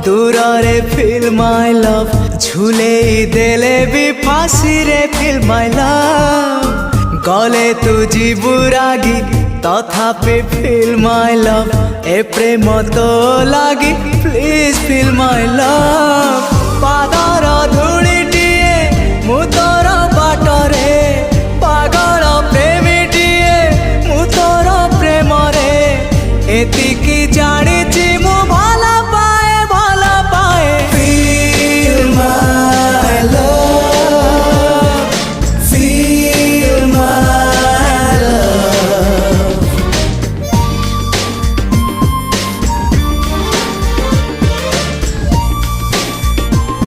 দূରରେ feel my love ঝুলেই দেলে বি ফাঁসিরে ফিল মাই লভ গলে তু জীবুরাগি তথাপি ফিল মাই লভ এ প্রেম তো লাগি প্লিজ ফিল মাই লভ